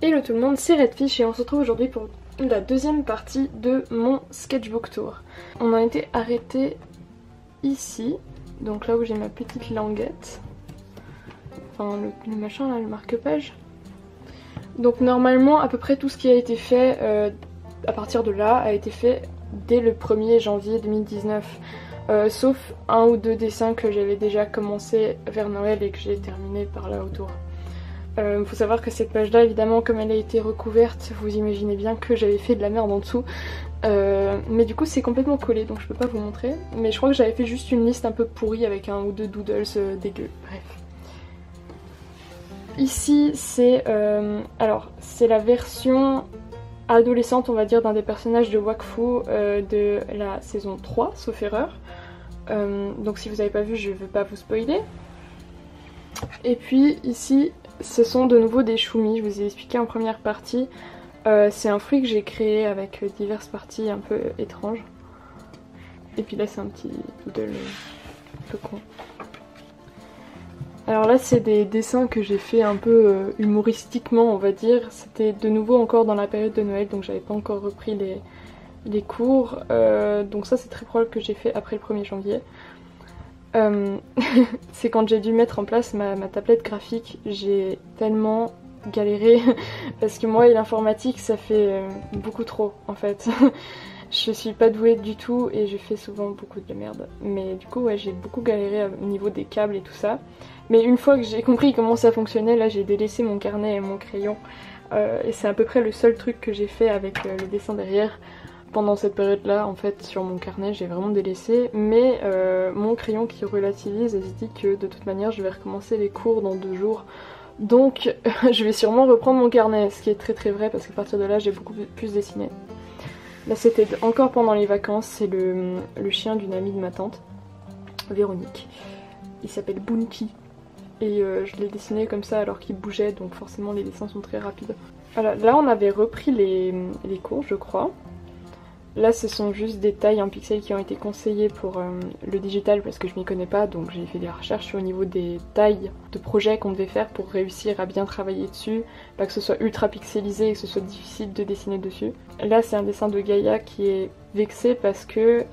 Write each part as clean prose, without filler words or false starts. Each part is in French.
Hello tout le monde, c'est Redfish et on se retrouve aujourd'hui pour la deuxième partie de mon sketchbook tour. On a été arrêté ici, donc là où j'ai ma petite languette, enfin le machin là, le marque-page. Donc normalement à peu près tout ce qui a été fait à partir de là a été fait dès le 1er janvier 2019. Sauf un ou deux dessins que j'avais déjà commencé vers Noël et que j'ai terminé par là autour. Faut savoir que cette page là évidemment comme elle a été recouverte, vous imaginez bien que j'avais fait de la merde en dessous. Mais du coup c'est complètement collé donc je peux pas vous montrer. Mais je crois que j'avais fait juste une liste un peu pourrie avec un ou deux doodles dégueux, bref. Ici c'est c'est la version adolescente on va dire d'un des personnages de Wakfu de la saison 3 sauf erreur. Donc si vous n'avez pas vu je veux pas vous spoiler. Et puis ici ce sont de nouveau des choumi, je vous ai expliqué en première partie. C'est un fruit que j'ai créé avec diverses parties un peu étranges. Et puis là c'est un petit doodle un peu con. Alors là c'est des dessins que j'ai fait un peu humoristiquement on va dire. C'était de nouveau encore dans la période de Noël donc j'avais pas encore repris les cours. Donc ça c'est très probable que j'ai fait après le 1er janvier. C'est quand j'ai dû mettre en place ma tablette graphique, j'ai tellement galéré parce que moi et l'informatique ça fait beaucoup trop en fait. Je suis pas douée du tout et je fais souvent beaucoup de merde. Mais du coup ouais j'ai beaucoup galéré au niveau des câbles et tout ça. Mais une fois que j'ai compris comment ça fonctionnait, là j'ai délaissé mon carnet et mon crayon. Et c'est à peu près le seul truc que j'ai fait avec le dessin derrière. Pendant cette période là en fait sur mon carnet j'ai vraiment délaissé. Mais mon crayon qui relativise se dit que de toute manière je vais recommencer les cours dans 2 jours. Donc je vais sûrement reprendre mon carnet, ce qui est très vrai parce qu'à partir de là j'ai beaucoup plus dessiné. Là c'était encore pendant les vacances, c'est le chien d'une amie de ma tante, Véronique. Il s'appelle Bunky. Et je l'ai dessiné comme ça alors qu'il bougeait donc forcément les dessins sont très rapides. Voilà, là on avait repris les cours je crois. Là ce sont juste des tailles en pixels qui ont été conseillées pour le digital parce que je m'y connais pas donc j'ai fait des recherches au niveau des tailles de projets qu'on devait faire pour réussir à bien travailler dessus, pas que ce soit ultra pixelisé et que ce soit difficile de dessiner dessus. Là c'est un dessin de Gaïa qui est vexé parce que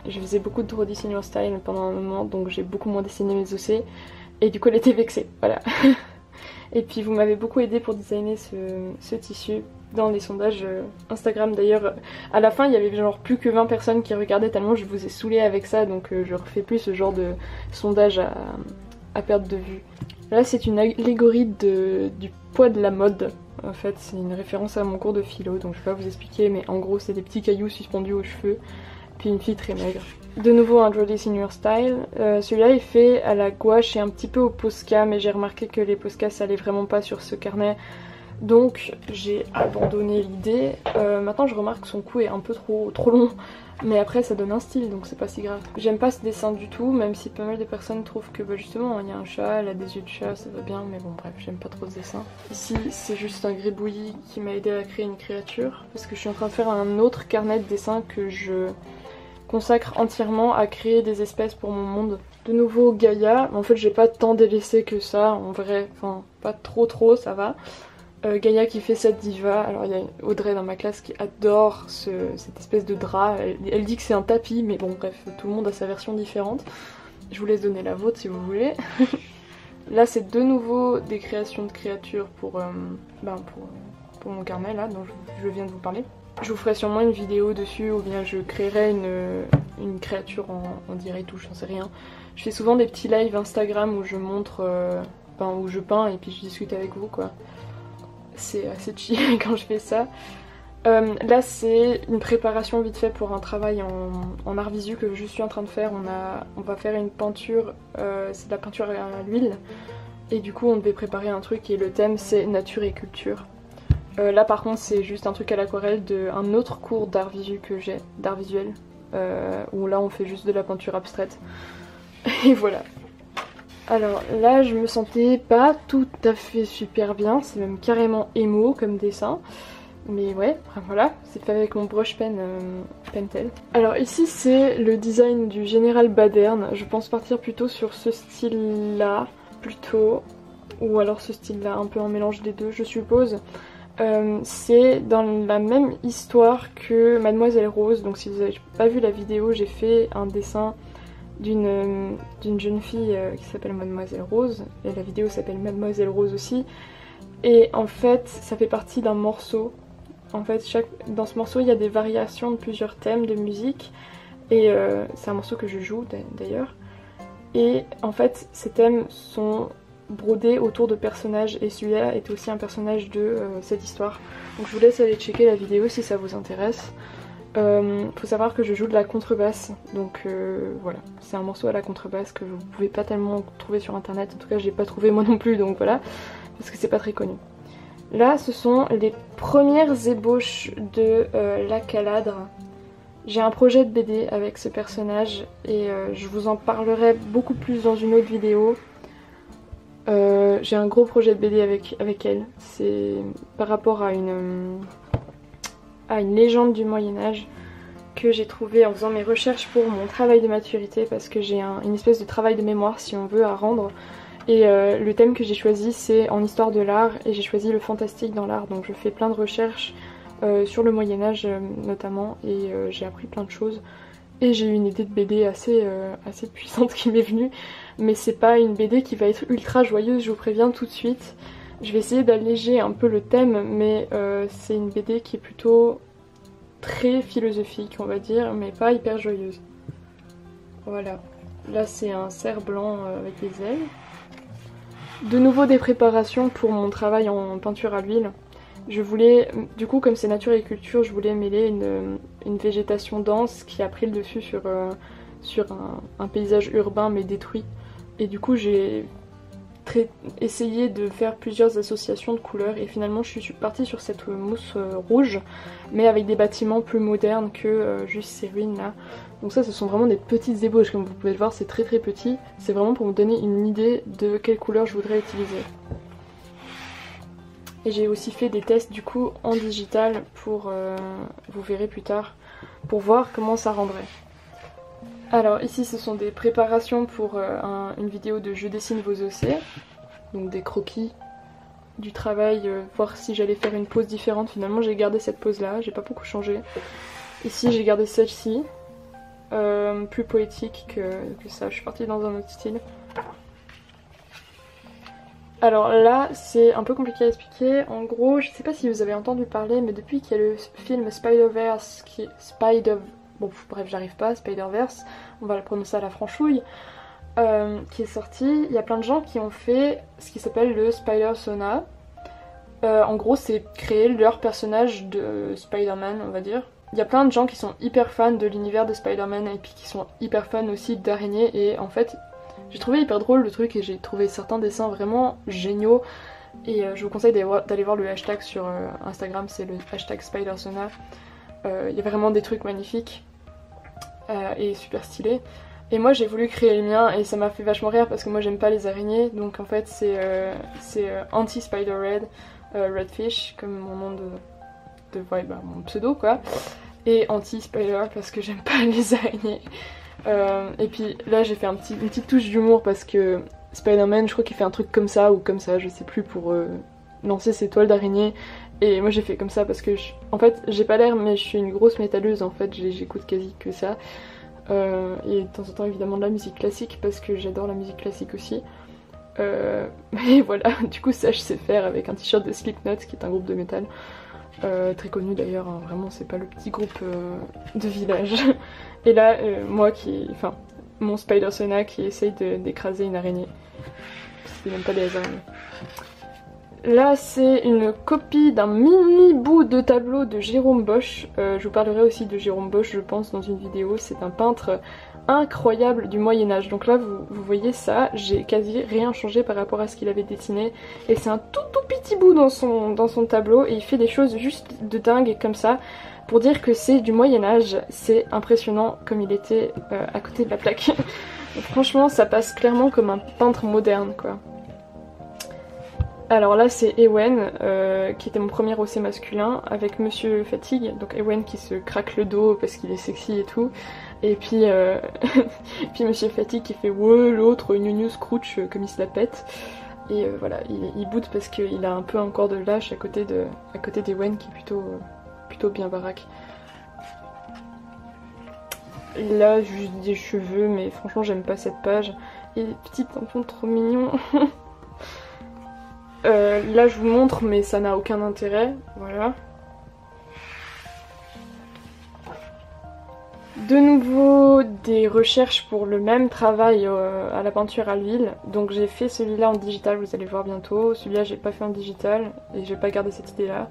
je faisais beaucoup de draw this in your style pendant un moment donc j'ai beaucoup moins dessiné mes OC et du coup elle était vexée, voilà. Et puis vous m'avez beaucoup aidé pour designer ce tissu dans les sondages Instagram d'ailleurs. À la fin il y avait genre plus que 20 personnes qui regardaient tellement je vous ai saoulé avec ça donc je refais plus ce genre de sondage à perte de vue. Là c'est une allégorie du poids de la mode. En fait c'est une référence à mon cours de philo donc je vais pas vous expliquer mais en gros c'est des petits cailloux suspendus aux cheveux puis une fille très maigre. De nouveau un Draw This in Your Style. Celui-là est fait à la gouache et un petit peu au Posca mais j'ai remarqué que les Posca ça allait vraiment pas sur ce carnet. Donc j'ai abandonné l'idée. Maintenant je remarque que son cou est un peu trop long. Mais après ça donne un style donc c'est pas si grave. J'aime pas ce dessin du tout même si pas mal de personnes trouvent que justement il y a un chat, elle a des yeux de chat, ça va bien. Mais bon bref j'aime pas trop ce dessin. Ici c'est juste un gribouillis qui m'a aidé à créer une créature. Parce que je suis en train de faire un autre carnet de dessin que je consacre entièrement à créer des espèces pour mon monde. De nouveau Gaïa, en fait j'ai pas tant délaissé que ça en vrai, enfin pas trop ça va. Gaïa qui fait cette diva, alors il y a Audrey dans ma classe qui adore cette espèce de drap, elle dit que c'est un tapis mais bon bref tout le monde a sa version différente. Je vous laisse donner la vôtre si vous voulez. Là c'est de nouveau des créations de créatures pour mon carnet là dont je viens de vous parler. Je vous ferai sûrement une vidéo dessus ou bien je créerai une créature en direct ou j'en sais rien. Je fais souvent des petits lives Instagram où je montre, où je peins et puis je discute avec vous quoi. C'est assez chill quand je fais ça. Là c'est une préparation vite fait pour un travail en art visu que je suis en train de faire. On va faire une peinture, c'est de la peinture à l'huile. Et du coup on devait préparer un truc et le thème c'est nature et culture. Là par contre c'est juste un truc à l'aquarelle d'un autre cours d'art visu que j'ai, d'art visuel, où là on fait juste de la peinture abstraite. Et voilà. Alors là je me sentais pas tout à fait super bien, c'est même carrément émo comme dessin. Mais ouais, voilà, c'est fait avec mon brush pen Pentel. Alors ici c'est le design du général Baderne, je pense partir plutôt sur ce style là, plutôt. Ou alors ce style là, un peu en mélange des deux je suppose. C'est dans la même histoire que Mademoiselle Rose. Donc si vous n'avez pas vu la vidéo, j'ai fait un dessin d'une jeune fille qui s'appelle Mademoiselle Rose. Et la vidéo s'appelle Mademoiselle Rose aussi. Et en fait, ça fait partie d'un morceau. En fait, dans ce morceau, il y a des variations de plusieurs thèmes de musique. Et c'est un morceau que je joue d'ailleurs. Et en fait, ces thèmes sont brodés autour de personnages. Et celui-là est aussi un personnage de cette histoire. Donc je vous laisse aller checker la vidéo si ça vous intéresse. Faut savoir que je joue de la contrebasse. Donc voilà, c'est un morceau à la contrebasse que vous pouvez pas tellement trouver sur internet. En tout cas, j'ai pas trouvé moi non plus, donc voilà. Parce que c'est pas très connu. Là, ce sont les premières ébauches de La Caladre. J'ai un projet de BD avec ce personnage et je vous en parlerai beaucoup plus dans une autre vidéo. J'ai un gros projet de BD avec elle. C'est par rapport à une légende du Moyen-Âge que j'ai trouvé en faisant mes recherches pour mon travail de maturité, parce que j'ai une espèce de travail de mémoire, si on veut, à rendre. Et le thème que j'ai choisi, c'est en histoire de l'art, et j'ai choisi le fantastique dans l'art. Donc je fais plein de recherches sur le Moyen-Âge notamment, et j'ai appris plein de choses. Et j'ai eu une idée de BD assez puissante qui m'est venue, mais c'est pas une BD qui va être ultra joyeuse, je vous préviens tout de suite. Je vais essayer d'alléger un peu le thème, mais c'est une BD qui est plutôt très philosophique, on va dire, mais pas hyper joyeuse. Voilà, là c'est un cerf blanc avec des ailes. De nouveau des préparations pour mon travail en peinture à l'huile. Je voulais, du coup comme c'est nature et culture, je voulais mêler une végétation dense qui a pris le dessus sur un paysage urbain mais détruit. Et du coup j'ai essayé de faire plusieurs associations de couleurs et finalement je suis partie sur cette mousse rouge mais avec des bâtiments plus modernes que juste ces ruines là. Donc ça, ce sont vraiment des petites ébauches, comme vous pouvez le voir, c'est très petit. C'est vraiment pour me donner une idée de quelle couleur je voudrais utiliser. Et j'ai aussi fait des tests du coup en digital pour, vous verrez plus tard, pour voir comment ça rendrait. Alors ici ce sont des préparations pour une vidéo de Je dessine vos ossets, donc des croquis du travail, voir si j'allais faire une pose différente. Finalement j'ai gardé cette pose là, j'ai pas beaucoup changé. Ici j'ai gardé celle-ci. Plus poétique que ça, je suis partie dans un autre style. Alors là c'est un peu compliqué à expliquer, en gros je sais pas si vous avez entendu parler, mais depuis qu'il y a le film Spider-Verse bref j'arrive pas, Spider-Verse, on va le prononcer à la franchouille, qui est sorti, il y a plein de gens qui ont fait ce qui s'appelle le Spider-Sona. En gros c'est créer leur personnage de Spider-Man, on va dire. Il y a plein de gens qui sont hyper fans de l'univers de Spider-Man et puis qui sont hyper fans aussi d'araignées, et en fait j'ai trouvé hyper drôle le truc et j'ai trouvé certains dessins vraiment géniaux, et je vous conseille d'aller voir le hashtag sur Instagram, c'est le hashtag SpiderSona. Il y a vraiment des trucs magnifiques et super stylés. Et moi j'ai voulu créer le mien et ça m'a fait vachement rire parce que moi j'aime pas les araignées, donc en fait c'est Anti-Spider-Red, Redfish comme mon nom mon pseudo quoi, et Anti-Spider parce que j'aime pas les araignées. Et puis là j'ai fait une petite touche d'humour parce que Spider-Man je crois qu'il fait un truc comme ça ou comme ça, je sais plus, pour lancer ses toiles d'araignée. Et moi j'ai fait comme ça parce que en fait j'ai pas l'air, mais je suis une grosse métalleuse en fait, j'écoute quasi que ça. Et de temps en temps évidemment de la musique classique parce que j'adore la musique classique aussi. Et voilà, du coup ça je sais faire avec un t-shirt de Slipknot qui est un groupe de métal. Très connu d'ailleurs, hein, vraiment c'est pas le petit groupe de village. Et là mon Spider-Sona qui essaye d'écraser une araignée. C'est même pas des araignées. Là c'est une copie d'un mini bout de tableau de Jérôme Bosch. Je vous parlerai aussi de Jérôme Bosch je pense dans une vidéo. C'est un peintre incroyable du Moyen-Âge. Donc là vous voyez ça, j'ai quasi rien changé par rapport à ce qu'il avait dessiné. Et c'est un tout petit bout dans son tableau et il fait des choses juste de dingue comme ça. Pour dire que c'est du Moyen-Âge, c'est impressionnant comme il était à côté de la plaque. Donc, franchement ça passe clairement comme un peintre moderne quoi. Alors là c'est Ewen qui était mon premier ossé masculin avec Monsieur Fatigue, donc Ewen qui se craque le dos parce qu'il est sexy et tout, et puis, puis Monsieur Fatigue qui fait ouais l'autre Nunu Scrooge comme il se la pète, Et voilà, il boude parce qu'il a un peu encore de lâche à côté d'Ewen qui est plutôt bien baraque. Il a juste des cheveux, mais franchement j'aime pas cette page. Et les petits tampons trop mignons. Là je vous montre, mais ça n'a aucun intérêt. Voilà. De nouveau des recherches pour le même travail à la peinture à l'huile. Donc j'ai fait celui-là en digital, vous allez voir bientôt. Celui-là j'ai pas fait en digital et j'ai pas gardé cette idée là.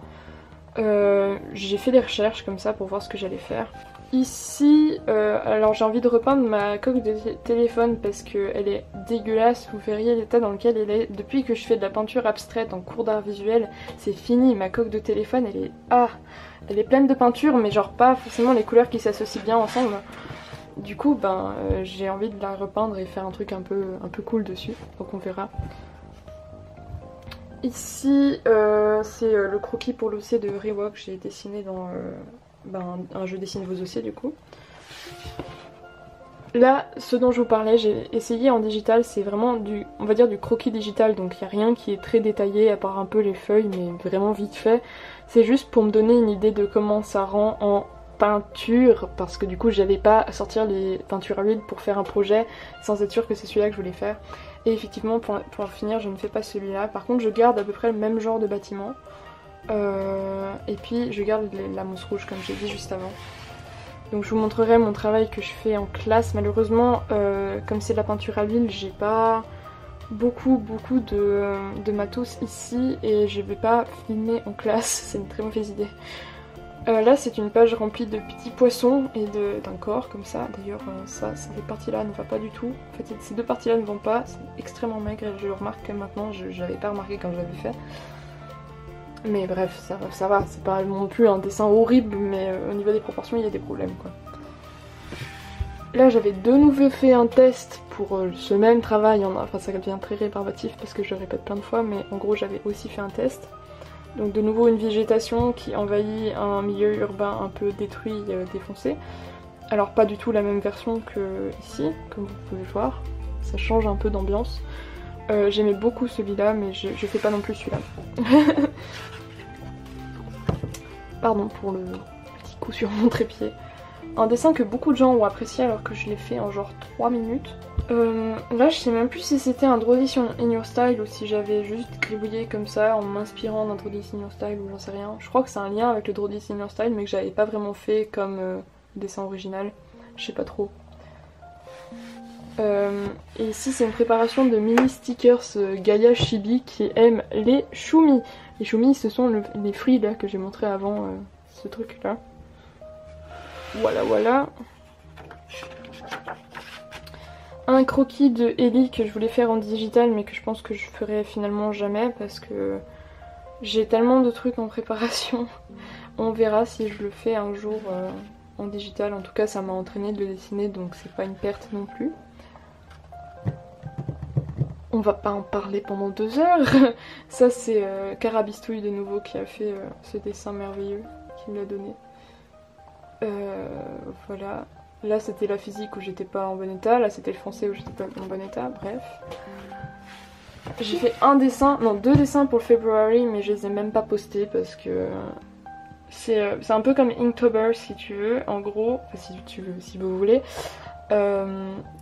J'ai fait des recherches comme ça pour voir ce que j'allais faire. Ici, alors j'ai envie de repeindre ma coque de téléphone parce qu'elle est dégueulasse, vous verriez l'état dans lequel elle est. Depuis que je fais de la peinture abstraite en cours d'art visuel, c'est fini, ma coque de téléphone elle est pleine de peinture mais genre pas forcément les couleurs qui s'associent bien ensemble. Du coup j'ai envie de la repeindre et faire un truc un peu cool dessus, donc on verra. Ici c'est le croquis pour l'OC de Rewok, j'ai dessiné dans un jeu dessine vos OC du coup. Là, ce dont je vous parlais, j'ai essayé en digital, c'est vraiment on va dire du croquis digital, donc il n'y a rien qui est très détaillé à part un peu les feuilles, mais vraiment vite fait. C'est juste pour me donner une idée de comment ça rend en peinture, parce que du coup j'allais pas sortir les peintures à l'huile pour faire un projet sans être sûre que c'est celui-là que je voulais faire. Et effectivement, pour finir, je ne fais pas celui-là. Par contre, je garde à peu près le même genre de bâtiment. Et puis je garde la mousse rouge comme j'ai dit juste avant. Donc je vous montrerai mon travail que je fais en classe. Malheureusement comme c'est de la peinture à l'huile, j'ai pas beaucoup de matos ici et je vais pas filmer en classe, c'est une très mauvaise idée. Là c'est une page remplie de petits poissons et d'un corps comme ça. D'ailleurs cette partie là ne va pas du tout. En fait ces deux parties là ne vont pas, c'est extrêmement maigre et je le remarque que maintenant, je l'avais pas remarqué quand je l'avais fait. Mais bref, ça va, c'est pas non plus un dessin horrible, mais au niveau des proportions, il y a des problèmes quoi. Là, j'avais de nouveau fait un test pour ce même travail, enfin ça devient très rébarbatif parce que je le répète plein de fois, mais en gros j'avais aussi fait un test. Donc de nouveau une végétation qui envahit un milieu urbain un peu détruit, défoncé. Alors pas du tout la même version que ici, comme vous pouvez voir, ça change un peu d'ambiance. J'aimais beaucoup celui-là, mais je fais pas non plus celui-là. Pardon pour le petit coup sur mon trépied. Un dessin que beaucoup de gens ont apprécié alors que je l'ai fait en genre 3 minutes. Là je sais même plus si c'était un Draw This in Your Style ou si j'avais juste gribouillé comme ça en m'inspirant d'un Draw This in Your Style ou j'en sais rien. Je crois que c'est un lien avec le Draw This in Your Style mais que j'avais pas vraiment fait comme le dessin original. Je sais pas trop. Et ici c'est une préparation de mini stickers Gaia Chibi qui aime les choumi. Les choumi ce sont les fruits là que j'ai montré avant ce truc là. Voilà. Un croquis de Ellie que je voulais faire en digital mais que je pense que je ferai finalement jamais parce que j'ai tellement de trucs en préparation. On verra si je le fais un jour en digital. En tout cas ça m'a entraîné de le dessiner donc c'est pas une perte non plus. On va pas en parler pendant 2 heures. Ça c'est Carabistouille de nouveau qui a fait ce dessin merveilleux, qui me l'a donné. Voilà. Là c'était la physique où j'étais pas en bon état, là c'était le français où j'étais pas en bon état, bref. J'ai fait deux dessins pour le February mais je les ai même pas postés parce que c'est un peu comme Inktober si tu veux, en gros, enfin, si vous voulez.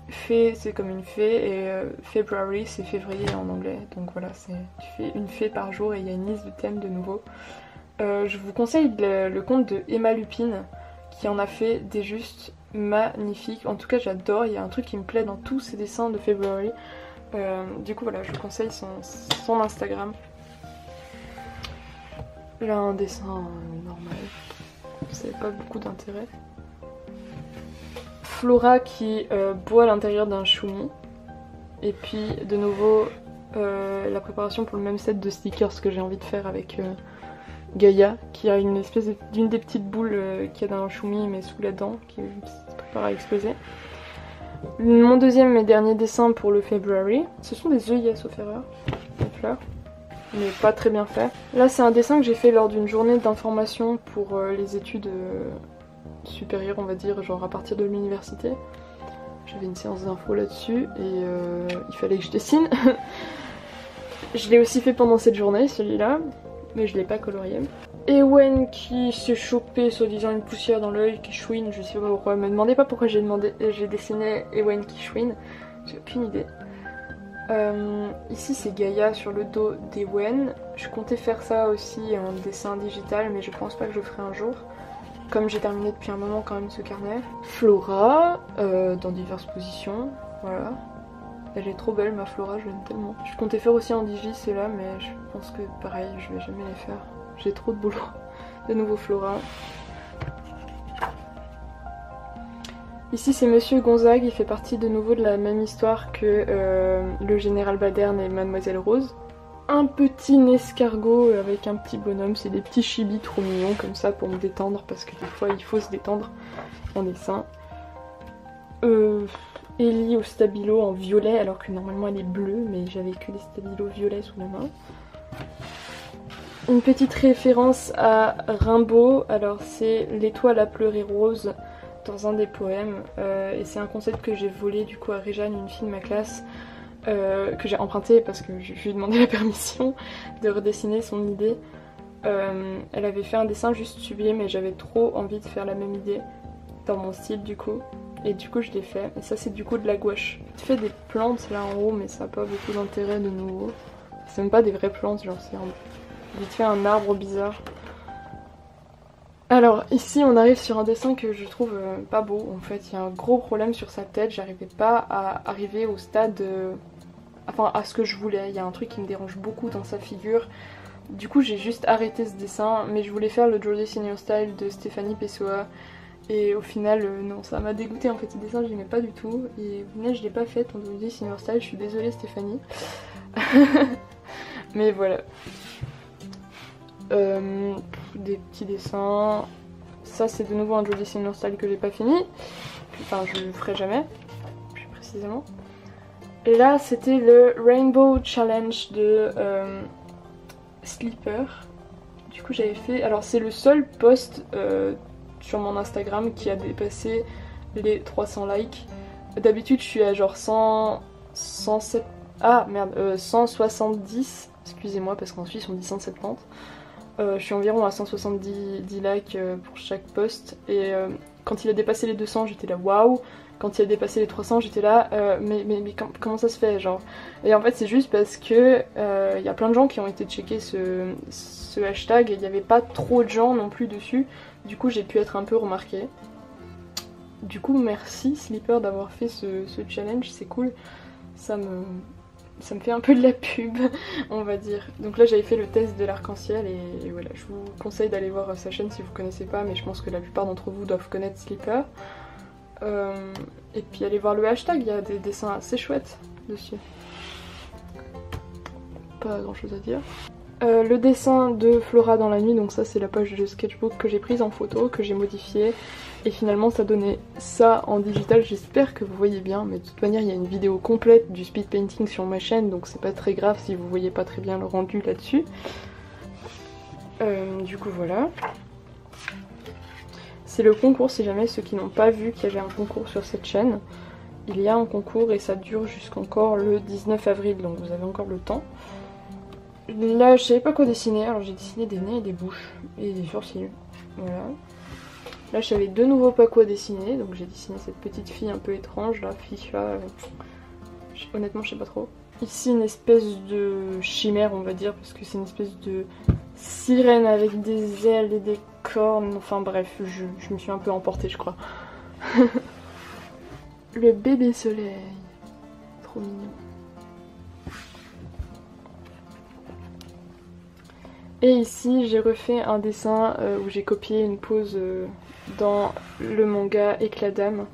Fée c'est comme une fée et February c'est février en anglais, donc voilà, tu fais une fée par jour et il y a une liste de thèmes de nouveau. Je vous conseille le compte de Emma Lupine qui en a fait des juste magnifiques, en tout cas j'adore, il y a un truc qui me plaît dans tous ces dessins de February. Du coup voilà, je vous conseille son Instagram. Là un dessin normal, ça n'avait pas beaucoup d'intérêt. Flora qui boit à l'intérieur d'un choumi. Et puis de nouveau la préparation pour le même set de stickers que j'ai envie de faire avec Gaïa, qui a une espèce d'une des petites boules qu'il y a dans un choumi mais sous la dent, qui se prépare à exploser. Mon deuxième et dernier dessin pour le February, ce sont des œillets sauf erreur, des fleurs, mais pas très bien fait. Là c'est un dessin que j'ai fait lors d'une journée d'information pour les études supérieures on va dire, genre à partir de l'université. J'avais une séance d'info là-dessus et il fallait que je dessine. Je l'ai aussi fait pendant cette journée, celui-là, mais je l'ai pas colorié. Ewen qui s'est chopé soi-disant une poussière dans l'œil, qui chouine, je sais pas pourquoi. Me demandez pas pourquoi j'ai dessiné Ewen qui chouine, j'ai aucune idée. Ici c'est Gaïa sur le dos d'Ewen. Je comptais faire ça aussi en dessin digital, mais je pense pas que je ferai un jour. Comme j'ai terminé depuis un moment quand même ce carnet. Flora, dans diverses positions, voilà. Elle est trop belle ma Flora, je l'aime tellement. Je comptais faire aussi en digi celle-là, mais je pense que pareil, je vais jamais les faire. J'ai trop de boulot. De nouveau Flora. Ici c'est Monsieur Gonzague, il fait partie de nouveau de la même histoire que le général Baderne et Mademoiselle Rose. Un petit escargot avec un petit bonhomme, c'est des petits chibis trop mignons comme ça pour me détendre parce que des fois il faut se détendre en dessin. Ellie au stabilo en violet alors que normalement elle est bleue mais j'avais que des stabilos violets sous la main. Une petite référence à Rimbaud, alors c'est l'étoile a pleuré rose dans un des poèmes et c'est un concept que j'ai volé du coup à Réjeanne, une fille de ma classe que j'ai emprunté parce que je lui ai demandé la permission de redessiner son idée. Elle avait fait un dessin juste sublime et j'avais trop envie de faire la même idée dans mon style du coup. Et du coup je l'ai fait, et ça c'est du coup de la gouache. Je fais des plantes là en haut mais ça n'a pas beaucoup d'intérêt de nouveau. C'est même pas des vraies plantes, genre c'est vite fait un arbre bizarre. Alors ici on arrive sur un dessin que je trouve pas beau en fait, il y a un gros problème sur sa tête, j'arrivais pas à arriver au stade, enfin à ce que je voulais, il y a un truc qui me dérange beaucoup dans sa figure. Du coup j'ai juste arrêté ce dessin, mais je voulais faire le Draw This in Your Style de Stéphanie Pessoa. Et au final, non, ça m'a dégoûté en fait, ce dessin je l'aimais pas du tout. Et au final je l'ai pas fait, ton Draw This in Your Style, je suis désolée Stéphanie. Mais voilà. Des petits dessins. Ça c'est de nouveau un Draw This in Your Style que j'ai pas fini. Enfin je le ferai jamais, plus précisément. Et là c'était le Rainbow Challenge de Slipper. Du coup j'avais fait... Alors c'est le seul post sur mon Instagram qui a dépassé les 300 likes. D'habitude je suis à genre 170, excusez-moi parce qu'en Suisse on dit 170. Je suis environ à 170 likes pour chaque post et quand il a dépassé les 200 j'étais là waouh, quand il a dépassé les 300 j'étais là mais comment ça se fait genre. Et en fait c'est juste parce que il y a plein de gens qui ont été checker ce hashtag et il n'y avait pas trop de gens non plus dessus, du coup j'ai pu être un peu remarquée. Du coup merci Slipper d'avoir fait ce challenge, c'est cool, ça me fait un peu de la pub on va dire. Donc là j'avais fait le test de l'arc-en-ciel et voilà, je vous conseille d'aller voir sa chaîne si vous connaissez pas, mais je pense que la plupart d'entre vous doivent connaître Slipper. Et puis allez voir le hashtag, il y a des dessins assez chouettes dessus. Pas grand chose à dire. Le dessin de Flora dans la nuit, donc ça c'est la page de sketchbook que j'ai prise en photo, que j'ai modifiée. Et finalement ça donnait ça en digital, j'espère que vous voyez bien, mais de toute manière il y a une vidéo complète du speed painting sur ma chaîne, donc c'est pas très grave si vous voyez pas très bien le rendu là-dessus. Du coup voilà. C'est le concours, si jamais ceux qui n'ont pas vu qu'il y avait un concours sur cette chaîne. Il y a un concours et ça dure jusqu'encore le 19 avril, donc vous avez encore le temps. Là je savais pas quoi dessiner, alors j'ai dessiné des nez et des bouches et des sourcils, voilà. Là je savais de nouveau pas quoi dessiner, donc j'ai dessiné cette petite fille un peu étrange, là, Ficha, honnêtement je sais pas trop. Ici une espèce de chimère on va dire, parce que c'est une espèce de sirène avec des ailes et des cornes, enfin bref, je me suis un peu emportée je crois. Le bébé soleil, trop mignon. Et ici j'ai refait un dessin où j'ai copié une pose dans le manga Éclat d'âme.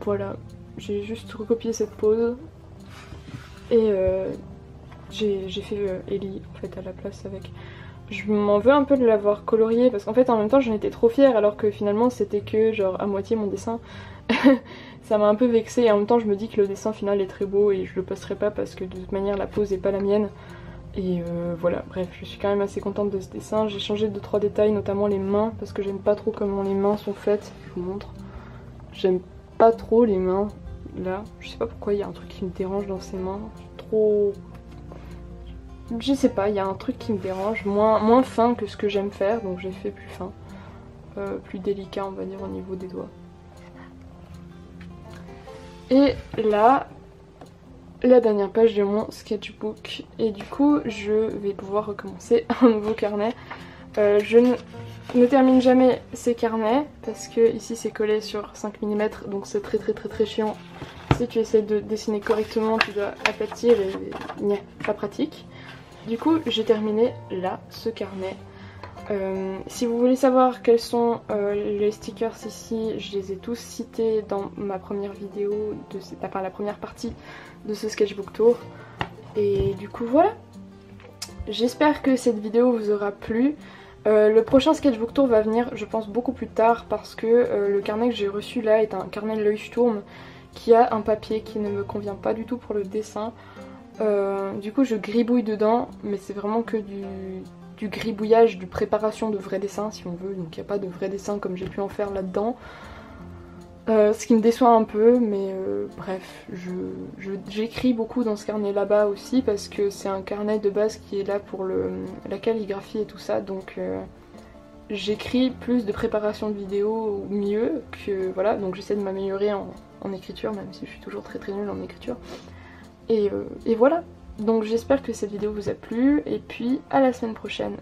Voilà, j'ai juste recopié cette pose et j'ai fait Ellie en fait à la place avec. Je m'en veux un peu de l'avoir coloriée parce qu'en fait en même temps j'en étais trop fière alors que finalement c'était que genre à moitié mon dessin. Ça m'a un peu vexée et en même temps je me dis que le dessin final est très beau et je le posterai pas parce que de toute manière la pose est pas la mienne. Et voilà, bref, je suis quand même assez contente de ce dessin. J'ai changé 2-3 détails, notamment les mains, parce que j'aime pas trop comment les mains sont faites. Je vous montre. J'aime pas trop les mains, là. Je sais pas pourquoi il y a un truc qui me dérange dans ces mains. Trop je sais pas, il y a un truc qui me dérange, moins fin que ce que j'aime faire, donc j'ai fait plus fin, plus délicat on va dire au niveau des doigts. Et là, la dernière page de mon sketchbook, et du coup je vais pouvoir recommencer un nouveau carnet. Je ne termine jamais ces carnets parce que ici c'est collé sur 5 mm, donc c'est très chiant. Si tu essaies de dessiner correctement, tu dois aplatir et pas pratique. Du coup j'ai terminé là ce carnet. Si vous voulez savoir quels sont les stickers ici, je les ai tous cités dans ma première vidéo, enfin la première partie de ce sketchbook tour. Et du coup voilà, j'espère que cette vidéo vous aura plu. Le prochain sketchbook tour va venir je pense beaucoup plus tard parce que le carnet que j'ai reçu là est un carnet Leuchtturm qui a un papier qui ne me convient pas du tout pour le dessin. Du coup je gribouille dedans, mais c'est vraiment que du gribouillage, du préparation de vrai dessin si on veut, donc il n'y a pas de vrai dessin comme j'ai pu en faire là-dedans. Ce qui me déçoit un peu, mais bref, j'écris beaucoup dans ce carnet là-bas aussi parce que c'est un carnet de base qui est là pour la calligraphie et tout ça, donc j'écris plus de préparation de vidéos mieux que voilà, donc j'essaie de m'améliorer en écriture, même si je suis toujours très nulle en écriture. Et voilà, donc j'espère que cette vidéo vous a plu, et puis à la semaine prochaine.